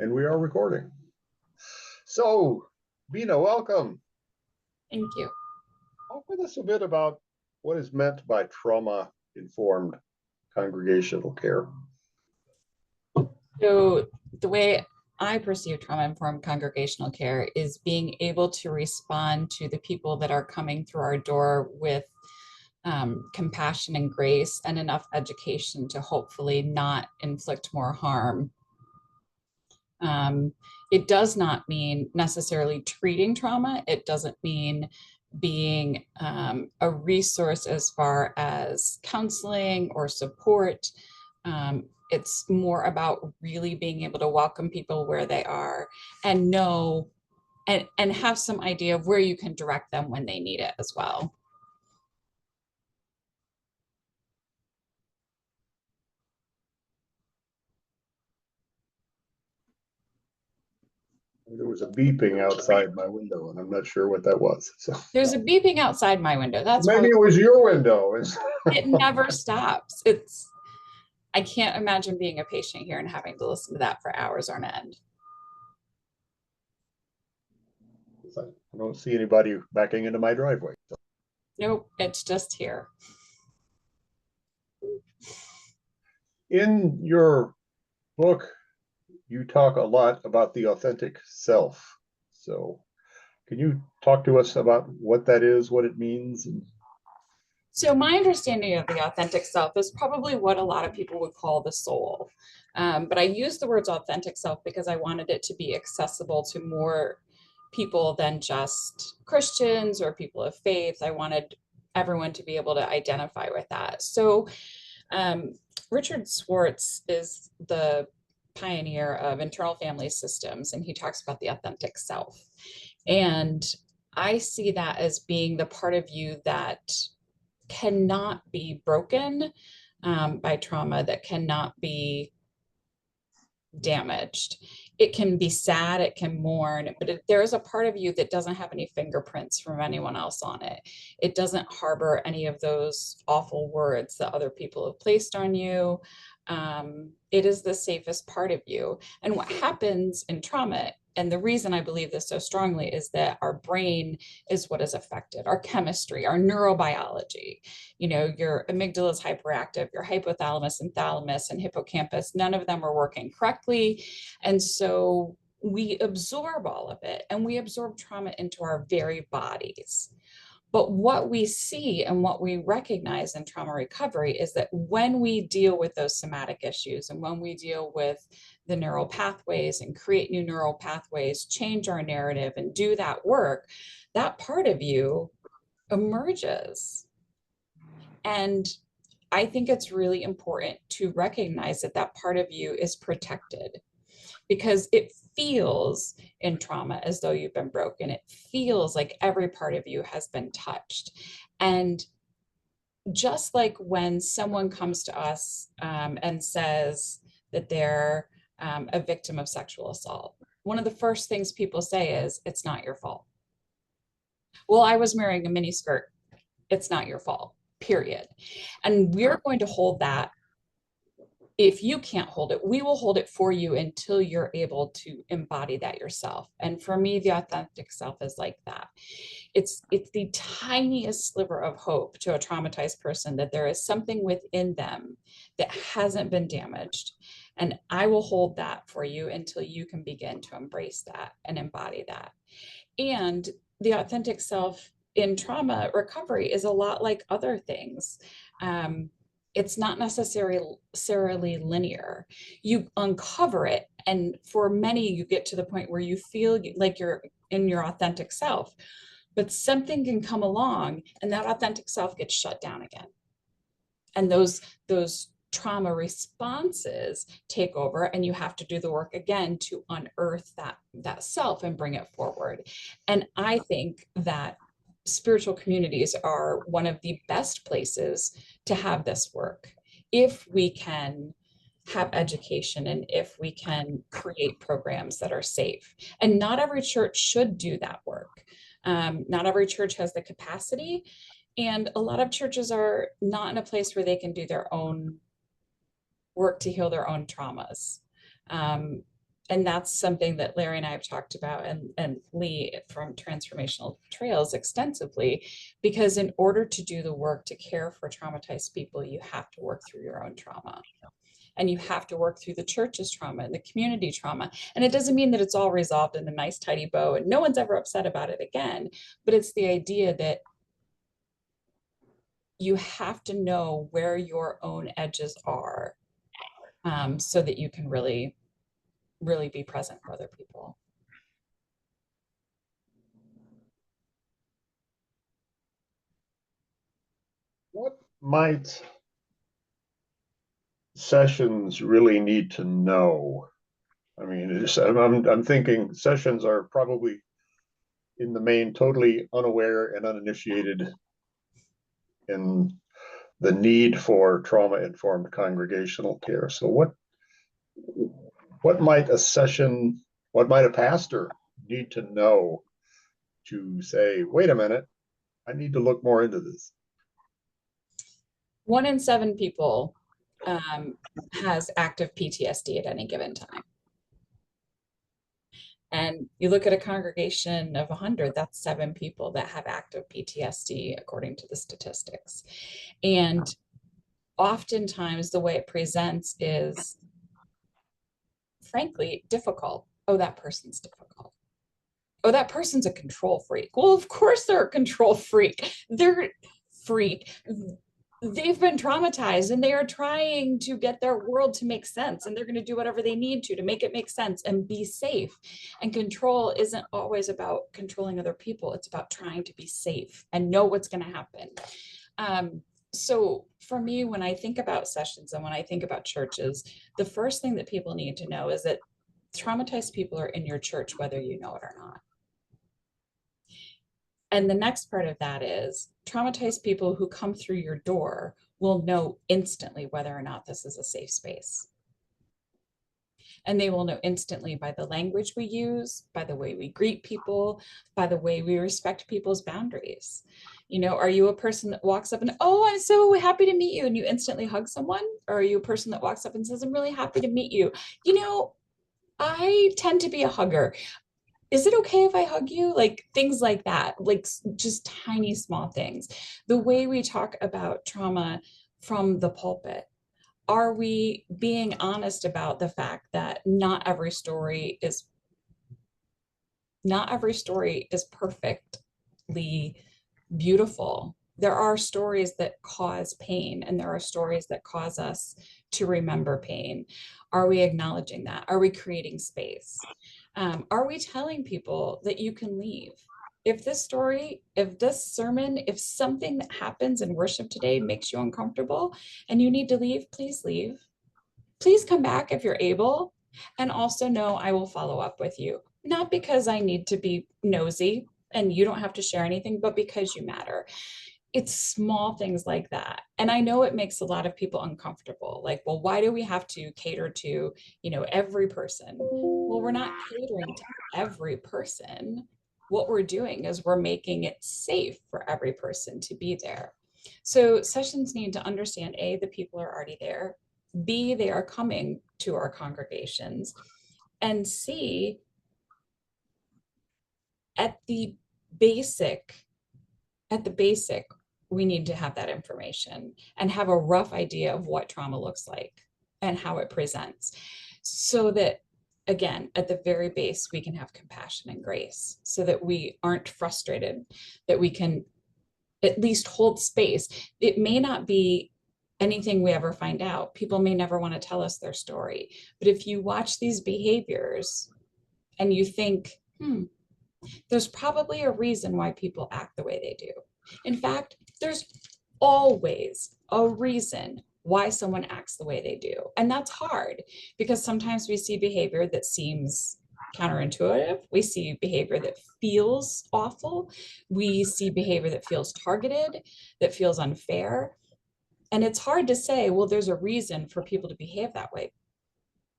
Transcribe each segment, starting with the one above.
And we are recording. So, Aemina, welcome. Thank you. Talk with us a bit about what is meant by trauma-informed congregational care. So the way I perceive trauma-informed congregational care is being able to respond to the people that are coming through our door with compassion and grace and enough education to hopefully not inflict more harm. It does not mean necessarily treating trauma. It doesn't mean being a resource as far as counseling or support. It's more about really being able to welcome people where they are and know and have some idea of where you can direct them when they need it as well. There was a beeping outside my window, and I'm not sure what that was. So there's a beeping outside my window. That's maybe it was your window. It never stops. I can't imagine being a patient here and having to listen to that for hours on end. I don't see anybody backing into my driveway. So. Nope, it's just here. In your book, you talk a lot about the authentic self. So can you talk to us about what that is, what it means? So my understanding of the authentic self is probably what a lot of people would call the soul. But I use the words authentic self because I wanted it to be accessible to more people than just Christians or people of faith. I wanted everyone to be able to identify with that. So Richard Schwartz is the pioneer of internal family systems, and he talks about the authentic self. And I see that as being the part of you that cannot be broken by trauma, that cannot be damaged. It can be sad, it can mourn, but there is a part of you that doesn't have any fingerprints from anyone else on it. It doesn't harbor any of those awful words that other people have placed on you. It is the safest part of you. And what happens in trauma, and the reason I believe this so strongly, is that our brain is what is affected, our chemistry, our neurobiology. You know, your amygdala is hyperactive, your hypothalamus and thalamus and hippocampus, none of them are working correctly. And so we absorb all of it, and we absorb trauma into our very bodies. But what we see and what we recognize in trauma recovery is that when we deal with those somatic issues and when we deal with the neural pathways and create new neural pathways, change our narrative and do that work, that part of you emerges. And I think it's really important to recognize that that part of you is protected, because it feels in trauma as though you've been broken. It feels like every part of you has been touched. And just like when someone comes to us and says that they're a victim of sexual assault, one of the first things people say is, it's not your fault. Well, I was wearing a mini skirt. It's not your fault, period. And we're going to hold that. If you can't hold it, we will hold it for you until you're able to embody that yourself. And for me, the authentic self is like that. It's the tiniest sliver of hope to a traumatized person that there is something within them that hasn't been damaged. And I will hold that for you until you can begin to embrace that and embody that. And the authentic self in trauma recovery is a lot like other things. It's not necessarily linear. You uncover it, and for many, you get to the point where you feel like you're in your authentic self, but something can come along and that authentic self gets shut down again. And those trauma responses take over, and you have to do the work again to unearth that self and bring it forward. And I think that spiritual communities are one of the best places to have this work, if we can have education and if we can create programs that are safe. And not every church should do that work. Not every church has the capacity, and a lot of churches are not in a place where they can do their own work to heal their own traumas. And that's something that Larry and I have talked about, and Lee from Transformational Trails extensively, because in order to do the work to care for traumatized people, you have to work through your own trauma. And you have to work through the church's trauma and the community trauma. And it doesn't mean that it's all resolved in a nice, tidy bow and no one's ever upset about it again. But it's the idea that you have to know where your own edges are, so that you can really, really be present for other people. What might sessions really need to know? I mean, I'm thinking sessions are probably in the main totally unaware and uninitiated in the need for trauma-informed congregational care. So what might a session, what might a pastor need to know to say, wait a minute, I need to look more into this? 1 in 7 people has active PTSD at any given time. And you look at a congregation of 100, that's 7 people that have active PTSD, according to the statistics. And oftentimes, the way it presents is, frankly, difficult. Oh, that person's difficult. Oh, that person's a control freak. Well, of course they're a control freak. They're freak. They've been traumatized and they are trying to get their world to make sense, and they're going to do whatever they need to make it make sense and be safe. And control isn't always about controlling other people. It's about trying to be safe and know what's going to happen. So for me, when I think about sessions and when I think about churches, the first thing that people need to know is that traumatized people are in your church, whether you know it or not. And the next part of that is traumatized people who come through your door will know instantly whether or not this is a safe space. And they will know instantly by the language we use, by the way we greet people, by the way we respect people's boundaries. You know, are you a person that walks up and, oh, I'm so happy to meet you, and you instantly hug someone? Or are you a person that walks up and says, I'm really happy to meet you? You know, I tend to be a hugger. Is it okay if I hug you? Like things like that, like just tiny small things. The way we talk about trauma from the pulpit, are we being honest about the fact that not every story is perfectly beautiful? There are stories that cause pain, and there are stories that cause us to remember pain. Are we acknowledging that? Are we creating space? Are we telling people that you can leave? If this story, if this sermon, if something that happens in worship today makes you uncomfortable and you need to leave, please leave. Please come back if you're able. And also know I will follow up with you, not because I need to be nosy and you don't have to share anything, but because you matter. It's small things like that. And I know it makes a lot of people uncomfortable. Like, well, why do we have to cater to, every person? Well, we're not catering to every person. What we're doing is we're making it safe for every person to be there. So sessions need to understand, A, the people are already there. B, they are coming to our congregations. And C, at the basic, at the basic, we need to have that information and have a rough idea of what trauma looks like and how it presents, so that, again, at the very base, we can have compassion and grace, so that we aren't frustrated, that we can at least hold space. It may not be anything we ever find out. People may never want to tell us their story. But if you watch these behaviors and you think, there's probably a reason why people act the way they do. In fact, there's always a reason why someone acts the way they do. And that's hard, because sometimes we see behavior that seems counterintuitive. We see behavior that feels awful. We see behavior that feels targeted, that feels unfair. And it's hard to say, well, there's a reason for people to behave that way.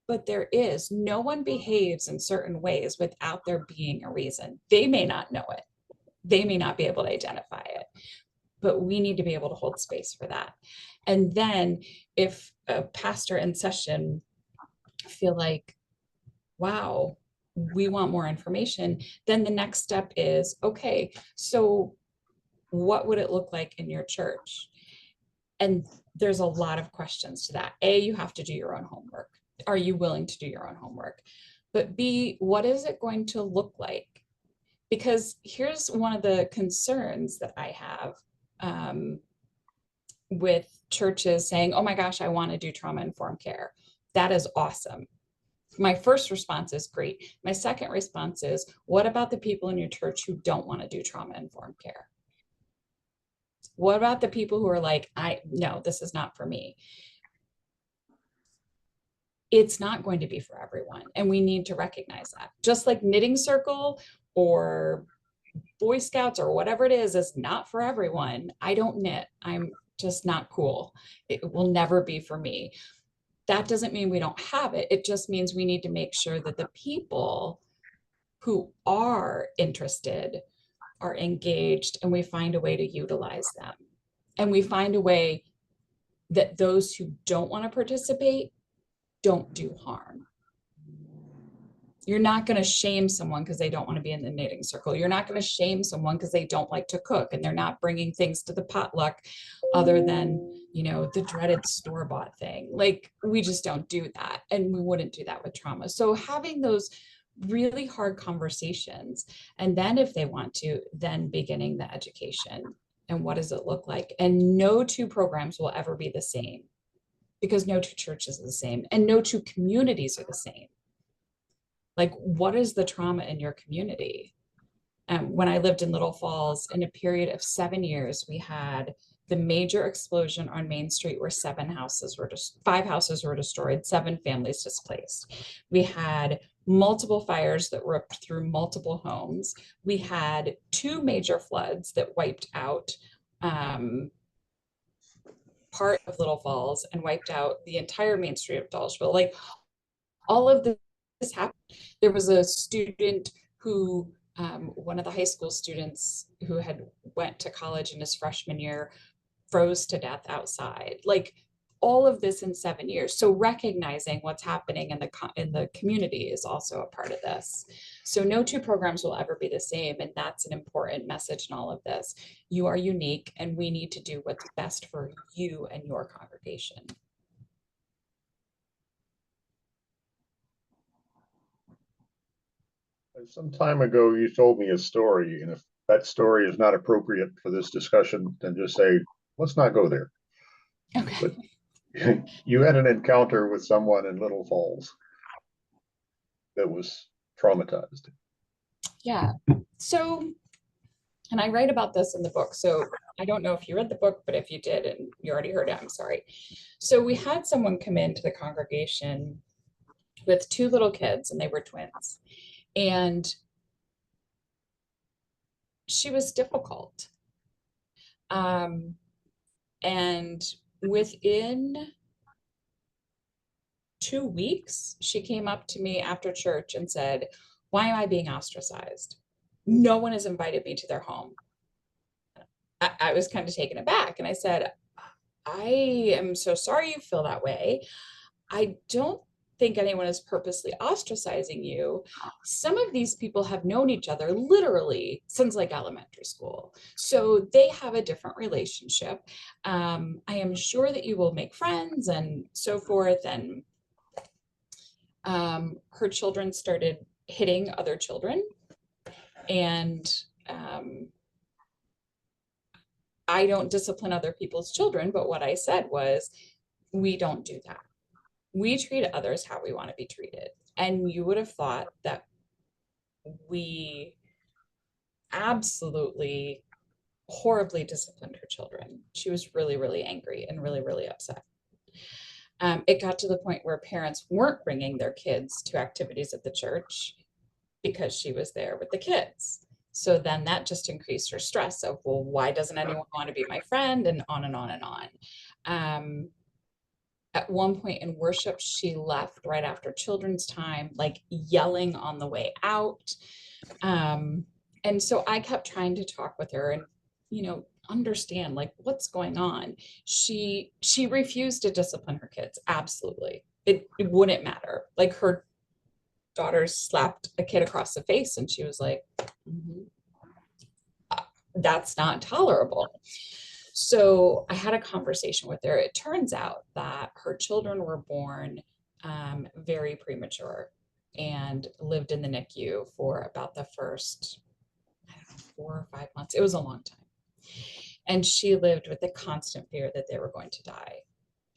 But there is. No one behaves in certain ways without there being a reason. They may not know it. They may not be able to identify it, but we need to be able to hold space for that. And then if a pastor in session feel like wow, we want more information. Then the next step is, okay, so what would it look like in your church? And there's a lot of questions to that. A, you have to do your own homework. Are you willing to do your own homework? But B, what is it going to look like? Because here's one of the concerns that I have with churches saying, oh my gosh, I want to do trauma informed care. That is awesome. My first response is great. My second response is, what about the people in your church who don't want to do trauma informed care? What about the people who are like, no, this is not for me? It's not going to be for everyone. And we need to recognize that. Just like knitting circle or Boy Scouts or whatever it is not for everyone. I don't knit. I'm just not cool. It will never be for me. That doesn't mean we don't have it. It just means we need to make sure that the people who are interested are engaged and we find a way to utilize them. And we find a way that those who don't want to participate don't do harm. You're not going to shame someone because they don't want to be in the knitting circle. You're not going to shame someone because they don't like to cook and they're not bringing things to the potluck other than, the dreaded store-bought thing. Like, we just don't do that. And we wouldn't do that with trauma. So having those really hard conversations, and then if they want to, then beginning the education. And what does it look like? And no two programs will ever be the same, because no two churches are the same and no two communities are the same. Like, what is the trauma in your community? When I lived in Little Falls, in a period of 7 years, we had the major explosion on Main Street where 5 houses were destroyed, 7 families displaced. We had multiple fires that ripped through multiple homes. We had 2 major floods that wiped out part of Little Falls and wiped out the entire Main Street of Dolgeville. Like, all of this happened. There was a student who, one of the high school students who had went to college in his freshman year, froze to death outside. Like, all of this in 7 years. So recognizing what's happening in the community is also a part of this. So no two programs will ever be the same. And that's an important message in all of this. You are unique and we need to do what's best for you and your congregation. Some time ago, you told me a story, and if that story is not appropriate for this discussion, then just say, let's not go there. Okay. But you had an encounter with someone in Little Falls that was traumatized. Yeah. So, and I write about this in the book. So I don't know if you read the book, but if you did and you already heard it, I'm sorry. So we had someone come into the congregation with 2 little kids, and they were twins. And she was difficult. And within 2 weeks, she came up to me after church and said, why am I being ostracized? No one has invited me to their home. I was kind of taken aback, and I said, I am so sorry you feel that way. I don't think anyone is purposely ostracizing you. Some of these people have known each other literally since like elementary school. So they have a different relationship. I am sure that you will make friends and so forth. And her children started hitting other children. And I don't discipline other people's children, but what I said was, we don't do that. We treat others how we want to be treated. And you would have thought that we absolutely horribly disciplined her children. She was really, really angry and really, really upset. It got to the point where parents weren't bringing their kids to activities at the church because she was there with the kids. So then that just increased her stress of, well, why doesn't anyone want to be my friend? And on and on and on. At one point in worship, she left right after children's time, like yelling on the way out. And so I kept trying to talk with her and, understand like what's going on. She refused to discipline her kids. Absolutely. It wouldn't matter. Like, her daughter slapped a kid across the face, and she was like, "Mhm, that's not tolerable." So I had a conversation with her. It turns out that her children were born very premature and lived in the NICU for about the first, I don't know, 4 or 5 months. It was a long time. And she lived with the constant fear that they were going to die.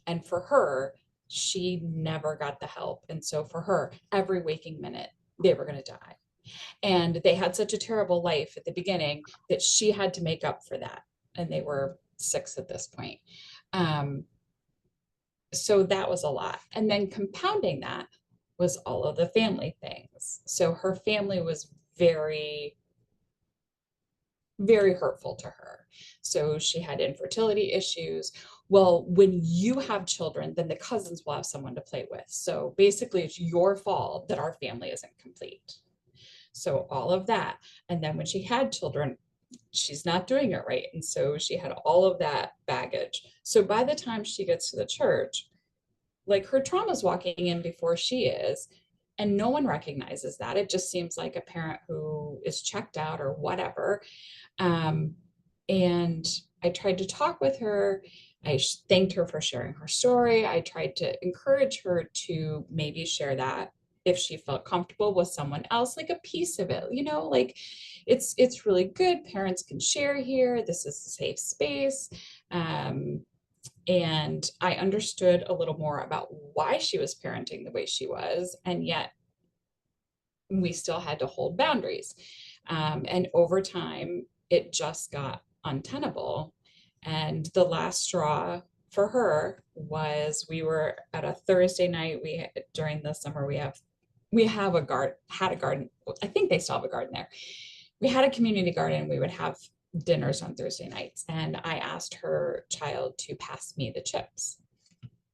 And for her, she never got the help. And so for her, every waking minute, they were going to die. And they had such a terrible life at the beginning that she had to make up for that. And they were 6 at this point. Um, so that was a lot. And then compounding that was all of the family things. So her family was very, very hurtful to her. So she had infertility issues. Well, when you have children, then the cousins will have someone to play with. So basically, it's your fault that our family isn't complete. So all of that. And then when she had children, she's not doing it right. And so she had all of that baggage. So by the time she gets to the church, like her trauma's walking in before she is, and no one recognizes that. It just seems like a parent who is checked out or whatever. Um, and I tried to talk with her. I thanked her for sharing her story. I tried to encourage her to maybe share that if she felt comfortable with someone else, like a piece of it, like it's really good. Parents can share here. This is a safe space. Um, and I understood a little more about why she was parenting the way she was, and yet we still had to hold boundaries. And over time, it just got untenable. And the last straw for her was we were at a Thursday night. During the summer we have a garden had a garden. I think they still have a garden there. We had a community garden. We would have dinners on Thursday nights, and I asked her child to pass me the chips,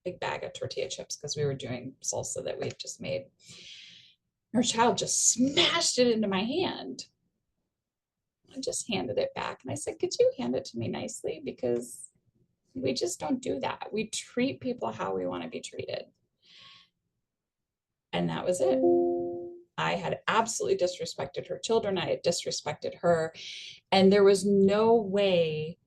big bag of tortilla chips, because we were doing salsa that we had just made. Her child just smashed it into my hand. I just handed it back and I said, "Could you hand it to me nicely? Because we just don't do that. We treat people how we want to be treated." And that was it. I had absolutely disrespected her children. I had disrespected her. And there was no way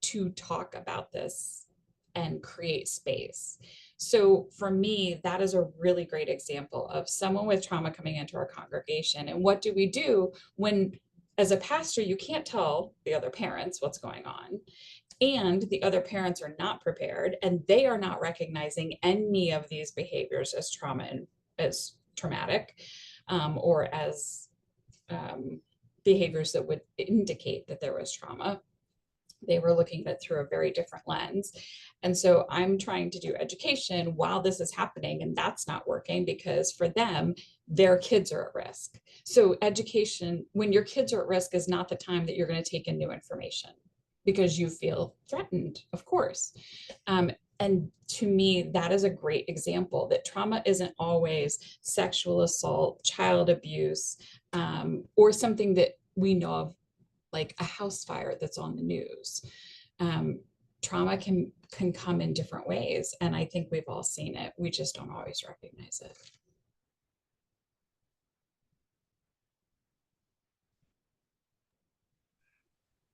to talk about this and create space. So for me, that is a really great example of someone with trauma coming into our congregation. And what do we do when, as a pastor, you can't tell the other parents what's going on, and the other parents are not prepared, and they are not recognizing any of these behaviors as trauma and as traumatic, or as behaviors that would indicate that there was trauma. They were looking at it through a very different lens. And so I'm trying to do education while this is happening, and that's not working because for them, their kids are at risk. So education, when your kids are at risk, is not the time that you're going to take in new information because you feel threatened, of course. And to me, that is a great example that trauma isn't always sexual assault, child abuse, or something that we know of, like a house fire that's on the news. Um, Trauma can come in different ways, and I think we've all seen it. We just don't always recognize it.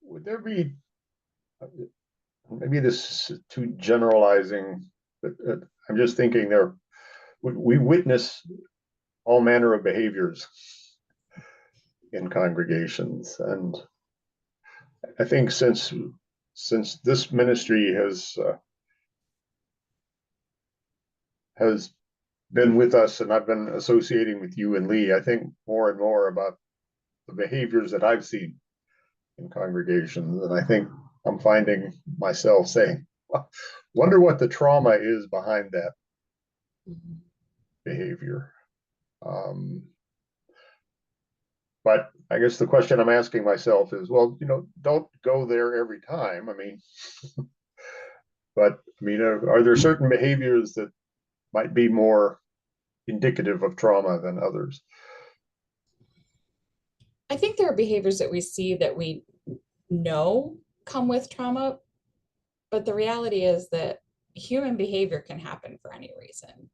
Would there be, maybe this is too generalizing, but I'm just thinking we witness all manner of behaviors in congregations. And I think since this ministry has been with us, and I've been associating with you and Lee, I think more and more about the behaviors that I've seen in congregations. And I think I'm finding myself saying, well, wonder what the trauma is behind that Mhm. behavior. Um, but I guess the question I'm asking myself is, well, don't go there every time. I mean, but I mean, are there certain behaviors that might be more indicative of trauma than others? I think there are behaviors that we see that we know come with trauma, but the reality is that human behavior can happen for any reason.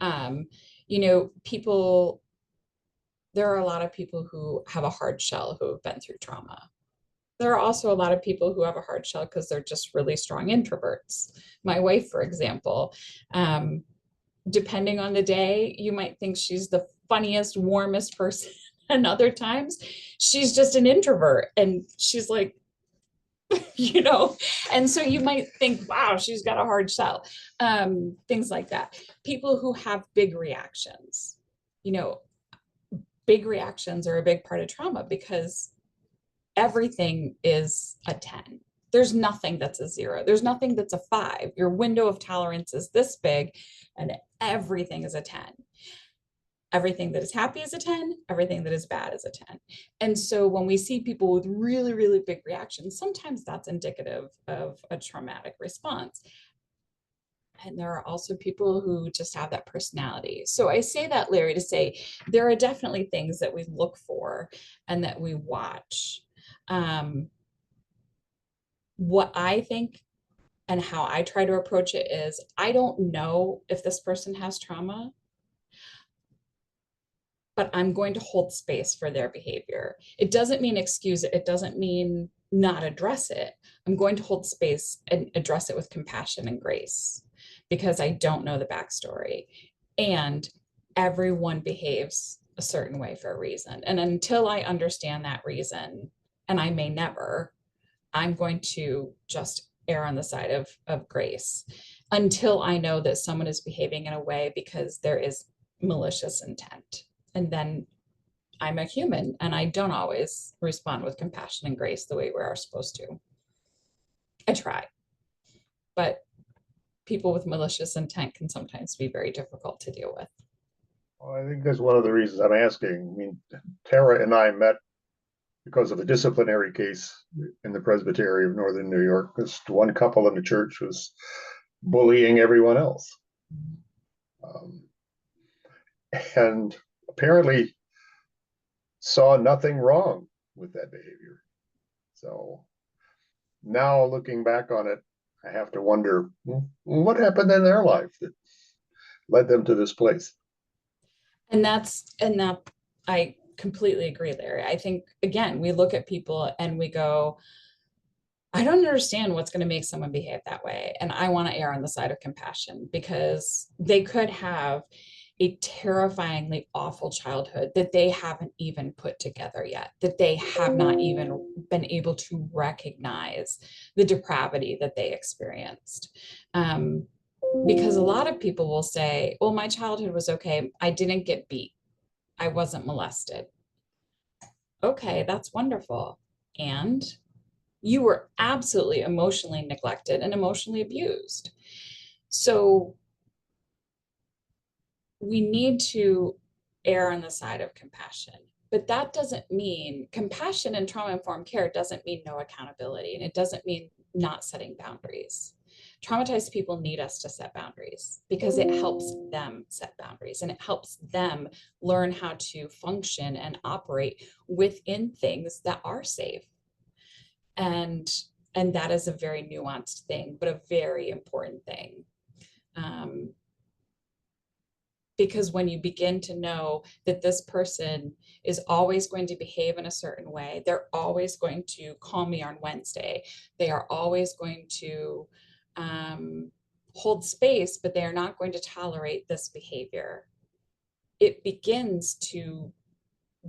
Um, People There are a lot of people who have a hard shell who have been through trauma. There are also a lot of people who have a hard shell because they're just really strong introverts. My wife, for example, um, depending on the day, you might think she's the funniest, warmest person. And other times she's just an introvert and she's like, you know, and so you might think, wow, she's got a hard shell. Things like that. People who have big reactions, you know, big reactions are a big part of trauma because everything is a 10. There's nothing that's a 0. There's nothing that's a 5. Your window of tolerance is this big and everything is a 10. Everything that is happy is a 10, everything that is bad is a 10. And so when we see people with really, really big reactions, sometimes that's indicative of a traumatic response. And there are also people who just have that personality. So I say that, Larry, to say there are definitely things that we look for and that we watch. What I think and how I try to approach it is I don't know if this person has trauma, but I'm going to hold space for their behavior. It doesn't mean excuse it. It doesn't mean not address it. I'm going to hold space and address it with compassion and grace because I don't know the backstory. And everyone behaves a certain way for a reason. And until I understand that reason, and I may never, I'm going to just err on the side of grace until I know that someone is behaving in a way because there is malicious intent. And then I'm a human and I don't always respond with compassion and grace the way we are supposed to. I try, but people with malicious intent can sometimes be very difficult to deal with. Well, I think that's one of the reasons I'm asking. I mean, Tara and I met because of a disciplinary case in the Presbytery of Northern New York. Just one couple in the church was bullying everyone else. Um, and apparently saw nothing wrong with that behavior. So now looking back on it, I have to wonder what happened in their life that led them to this place. And that I completely agree, Larry. I think again, we look at people and we go, I don't understand what's going to make someone behave that way. And I want to err on the side of compassion because they could have a terrifyingly awful childhood that they haven't even put together yet, that they have not even been able to recognize the depravity that they experienced. Because a lot of people will say, well, my childhood was okay. I didn't get beat. I wasn't molested. Okay, that's wonderful. And you were absolutely emotionally neglected and emotionally abused. So we need to err on the side of compassion. But that doesn't mean compassion and trauma informed care doesn't mean no accountability. And it doesn't mean not setting boundaries. Traumatized people need us to set boundaries because it helps them set boundaries and it helps them learn how to function and operate within things that are safe. And that is a very nuanced thing, but a very important thing. Because when you begin to know that this person is always going to behave in a certain way, they're always going to call me on Wednesday, they are always going to hold space, but they are not going to tolerate this behavior. It begins to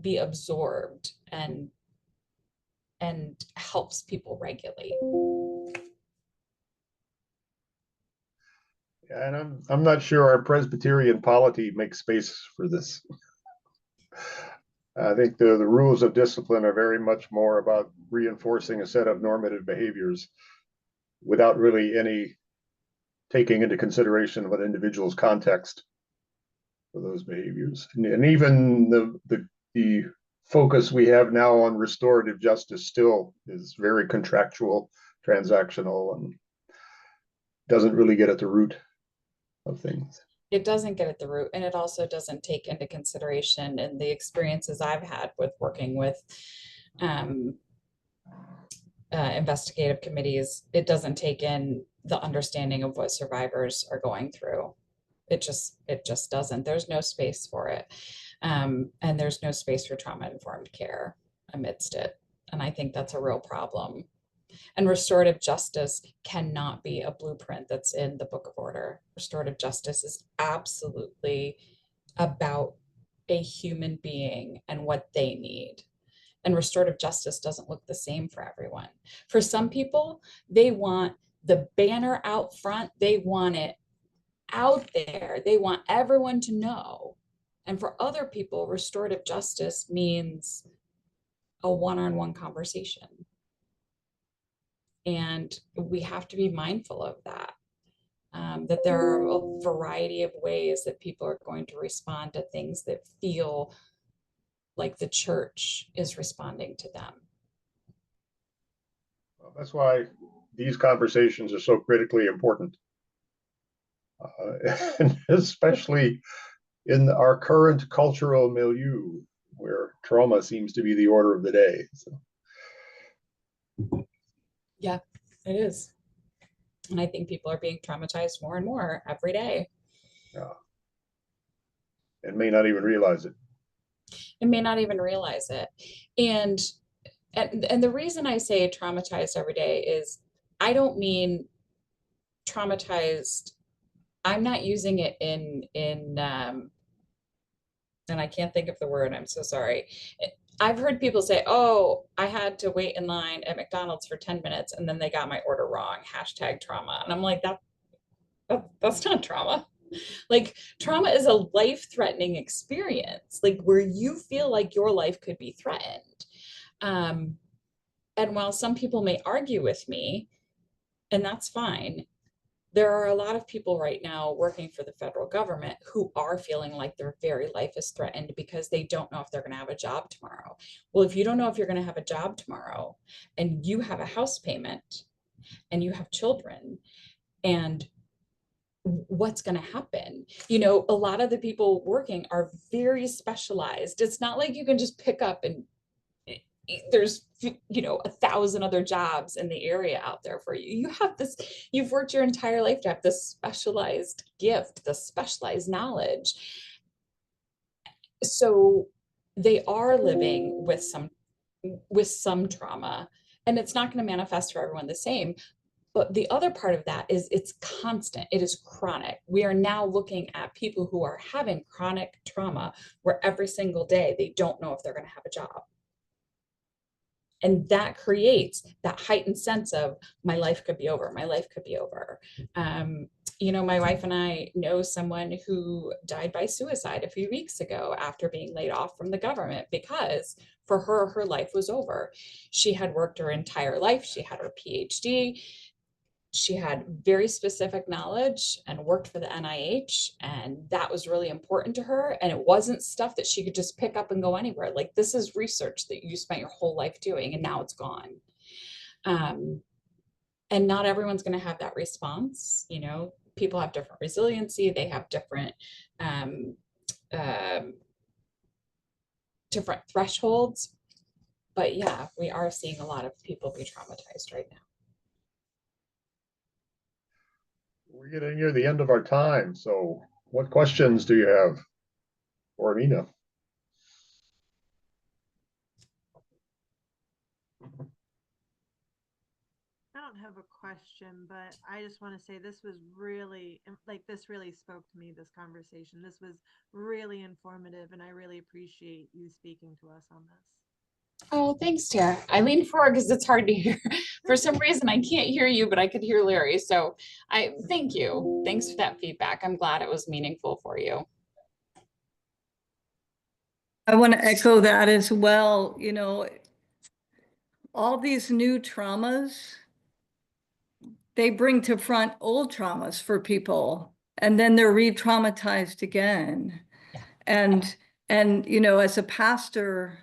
be absorbed and helps people regulate. And I'm not sure our Presbyterian polity makes space for this. I think the rules of discipline are very much more about reinforcing a set of normative behaviors without really any taking into consideration of an individual's context for those behaviors. And even the focus we have now on restorative justice still is very contractual, transactional, and doesn't really get at the root of things. It doesn't get at the root, and it also doesn't take into consideration in the experiences I've had with working with investigative committees. It doesn't take in the understanding of what survivors are going through. It just doesn't. There's no space for it. And there's no space for trauma-informed care amidst it. And I think that's a real problem. And restorative justice cannot be a blueprint that's in the Book of Order. Restorative justice is absolutely about a human being and what they need. And restorative justice doesn't look the same for everyone. For some people, they want the banner out front, they want it out there, they want everyone to know. And for other people, restorative justice means a one-on-one conversation. And we have to be mindful of that. That there are a variety of ways that people are going to respond to things that feel like the church is responding to them. Well, that's why these conversations are so critically important, and especially in our current cultural milieu, where trauma seems to be the order of the day. So. Yeah, it is. And I think people are being traumatized more and more every day. Yeah. And may not even realize it. And may not even realize it. And the reason I say traumatized every day is I don't mean traumatized. I'm not using it in and I can't think of the word. I'm so sorry. I've heard people say, oh, I had to wait in line at McDonald's for 10 minutes and then they got my order wrong, hashtag trauma. And I'm like, that's not trauma. Like, trauma is a life-threatening experience, like where you feel like your life could be threatened. And while some people may argue with me, and that's fine, there are a lot of people right now working for the federal government who are feeling like their very life is threatened because they don't know if they're going to have a job tomorrow. Well, if you don't know if you're going to have a job tomorrow and you have a house payment and you have children, and what's going to happen? You know, a lot of the people working are very specialized. It's not like you can just pick up and there's 1,000 other jobs in the area out there for you. You have this, you've worked your entire life to have this specialized gift, this specialized knowledge. So they are living with some trauma, and it's not going to manifest for everyone the same. But the other part of that is it's constant, it is chronic. We are now looking at people who are having chronic trauma where every single day they don't know if they're going to have a job. And that creates that heightened sense of my life could be over, my life could be over. My wife and I know someone who died by suicide a few weeks ago after being laid off from the government because for her life was over. She had worked her entire life. She had her PhD. She had very specific knowledge and worked for the NIH, and that was really important to her. And it wasn't stuff that she could just pick up and go anywhere. Like, this is research that you spent your whole life doing, and now it's gone. And not everyone's going to have that response. People have different resiliency. They have different different thresholds. But yeah, we are seeing a lot of people be traumatized right now. We're getting near the end of our time. So what questions do you have for Aemina? I don't have a question, but I just want to say this was really, this really spoke to me, this conversation. This was really informative, and I really appreciate you speaking to us on this. Oh, thanks, Tara. I leaned forward because it's hard to hear. For some reason, I can't hear you, but I could hear Larry. So I thank you. Thanks for that feedback. I'm glad it was meaningful for you. I want to echo that as well. All these new traumas, they bring to front old traumas for people, and then they're re-traumatized again. Yeah. And as a pastor,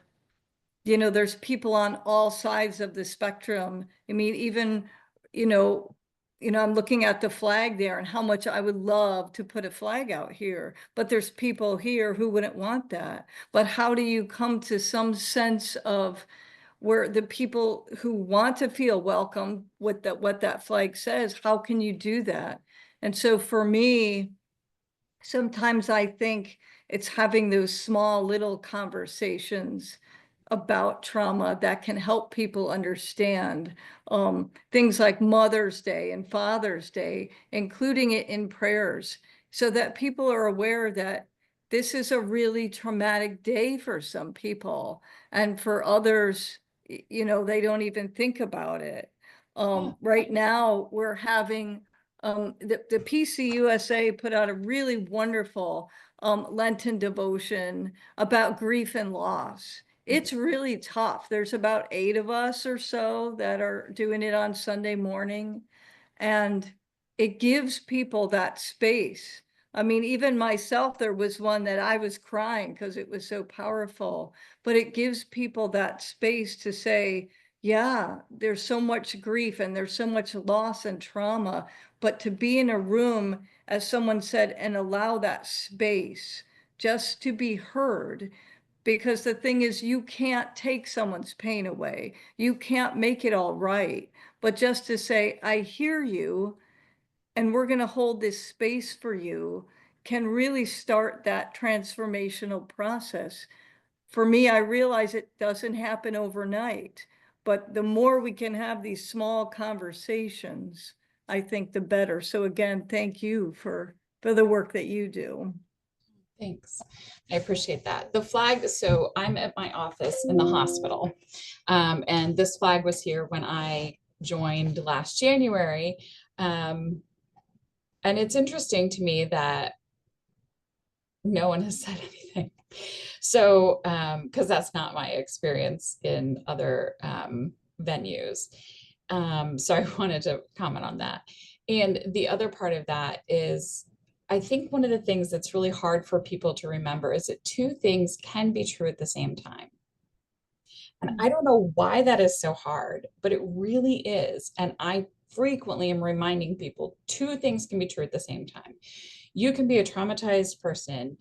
there's people on all sides of the spectrum. I mean, even, I'm looking at the flag there and how much I would love to put a flag out here, but there's people here who wouldn't want that. But how do you come to some sense of where the people who want to feel welcome with what that flag says, how can you do that? And so for me, sometimes I think it's having those small little conversations about trauma that can help people understand things like Mother's Day and Father's Day, including it in prayers, so that people are aware that this is a really traumatic day for some people, and for others, you know, they don't even think about it. Right now, we're having the PCUSA put out a really wonderful Lenten devotion about grief and loss. It's really tough. There's about 8 of us or so that are doing it on Sunday morning, and it gives people that space. I mean, even myself, there was one that I was crying because it was so powerful, but it gives people that space to say, yeah, there's so much grief and there's so much loss and trauma, but to be in a room, as someone said, and allow that space just to be heard. Because the thing is, you can't take someone's pain away. You can't make it all right. But just to say, I hear you, and we're going to hold this space for you, can really start that transformational process. For me, I realize it doesn't happen overnight, but the more we can have these small conversations, I think the better. So again, thank you for the work that you do. Thanks. I appreciate that. The flag, so I'm at my office in the hospital. And this flag was here when I joined last January. And it's interesting to me that no one has said anything. So, because that's not my experience in other venues. So I wanted to comment on that. And the other part of that is, I think one of the things that's really hard for people to remember is that 2 things can be true at the same time. And I don't know why that is so hard, but it really is. And I frequently am reminding people 2 things can be true at the same time. You can be a traumatized person,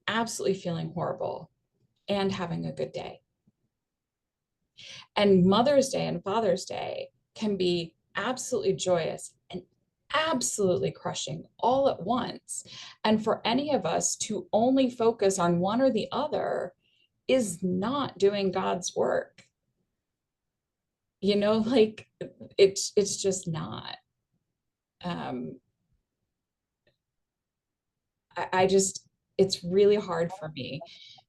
absolutely feeling horrible, and having a good day. And Mother's Day and Father's Day can be absolutely joyous and absolutely crushing all at once. And for any of us to only focus on one or the other is not doing God's work. You know, like it's just not. I just, it's really hard for me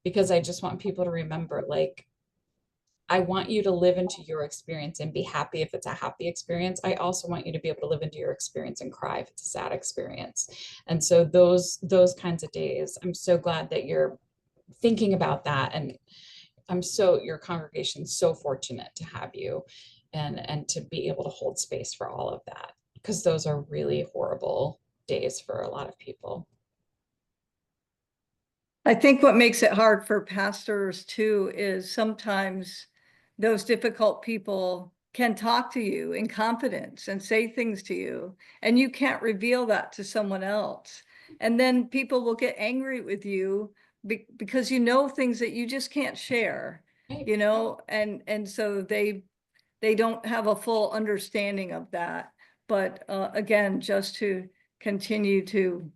because I just want people to remember, like, I want you to live into your experience and be happy if it's a happy experience. I also want you to be able to live into your experience and cry if it's a sad experience. And so those kinds of days, I'm so glad that you're thinking about that. And your congregation's so fortunate to have you and to be able to hold space for all of that, because those are really horrible days for a lot of people. I think what makes it hard for pastors too is sometimes those difficult people can talk to you in confidence and say things to you, and you can't reveal that to someone else. And then people will get angry with you because you know things that you just can't share, Right. you know, and so they don't have a full understanding of that. But again, just to continue to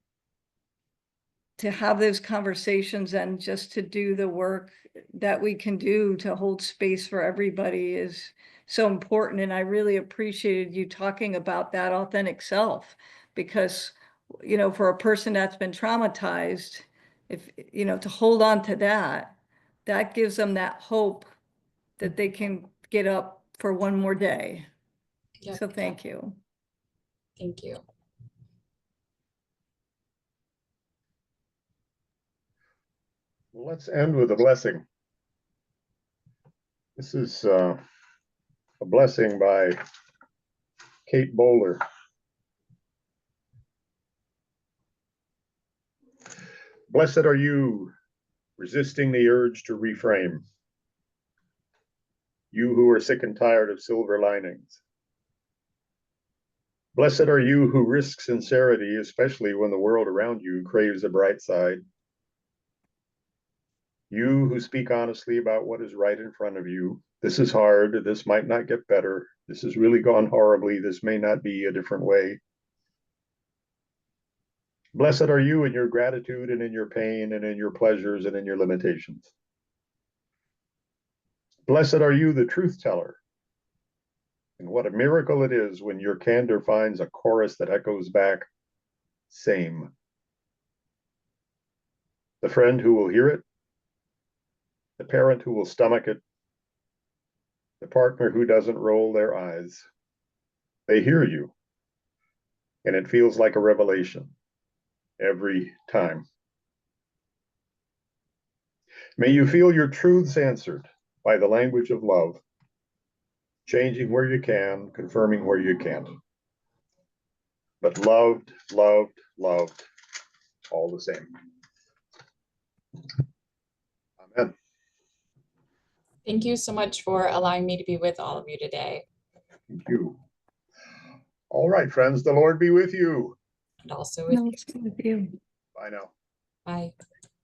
have those conversations and just to do the work that we can do to hold space for everybody is so important. And I really appreciated you talking about that authentic self, because, you know, for a person that's been traumatized, if, you know, to hold on to that, that gives them that hope that they can get up for one more day. Yep. So thank you. Thank you. Well, let's end with a blessing. This is a blessing by Kate Bowler. Blessed are you, resisting the urge to reframe. You who are sick and tired of silver linings. Blessed are you who risk sincerity, especially when the world around you craves a bright side. You who speak honestly about what is right in front of you. This is hard. This might not get better. This has really gone horribly. This may not be a different way. Blessed are you in your gratitude and in your pain and in your pleasures and in your limitations. Blessed are you, the truth teller. And what a miracle it is when your candor finds a chorus that echoes back, same. The friend who will hear it, the parent who will stomach it, the partner who doesn't roll their eyes. They hear you, and it feels like a revelation every time. May you feel your truths answered by the language of love, changing where you can, confirming where you can't. But loved, loved, loved, all the same. Amen. Thank you so much for allowing me to be with all of you today, Thank you. All right, friends, the Lord be with you. and also with you. Nice with you. Bye now. Bye.